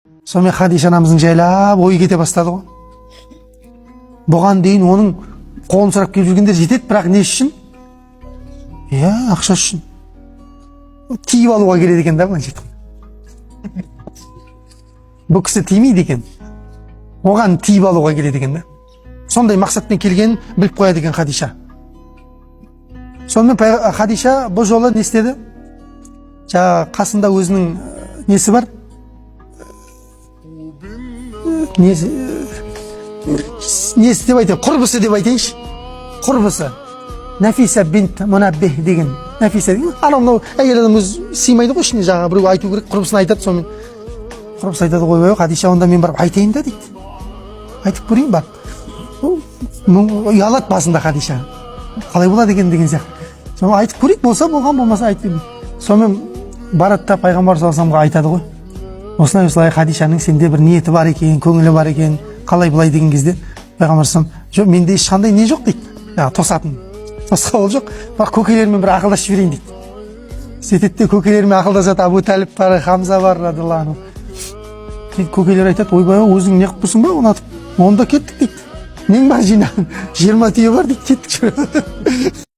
Сонымен Хадиша анамыздың жайлап ой кете бастады ғой. Бұған дейін оның қолын сұрап келіп жүргендер жетеді, бірақ не үшін? Ақша үшін. Тиіп алуға келеді екен да мына жерде. Бұл кісі тимейді екен. Оған тиіп алуға келеді екен да. Сондай мақсатпен келгенін біліп қояды екен Хадиша. Сонымен Хадиша бұл жолы не істеді? Қасында өзінің несі бар? Несі деп айтайын? Құрбысы деп айтайыншы. Құрбысы. Нафиса бинт Мунаббих деген. Нафиса деген. Анау әйел адам өз сыймайды ғой ішіне, біреу айту керек, құрбысын айтады. Сонымен құрбысы айтады ғой, Хадиша, онда мен барып айтайын да дейді. Айтып көрейін бар. Ұялады басында Хадиша. Қалай болады екен деген сияқты. Сонымен айтып көрейік, болса болған, болмаса айтып. Сонымен барады да пайғамбар саллаллаху алейхи айтады ғой. Осылай Хадишаның сенде бір ниеті бар екен, көңілі бар екен, қалай былай деген кезде пайғамбар саллаллаху алейхи жоқ, менде ешқандай не жоқ дейді. Тосатын. Тосқауыл жоқ. Бірақ көкелерімен бір ақылдасып жіберейін дейді. Сөйтеді де көкелерімен ақылдасады. Абу Талиб бар, Хамза бар, радиаллаху анху. Көкелер айтады, ойбай, өзің не қылып тұрсың ба, ұнатып? Онда кеттік дейді. Нең бар жинаған? 20 түйе бар дейді, кеттік.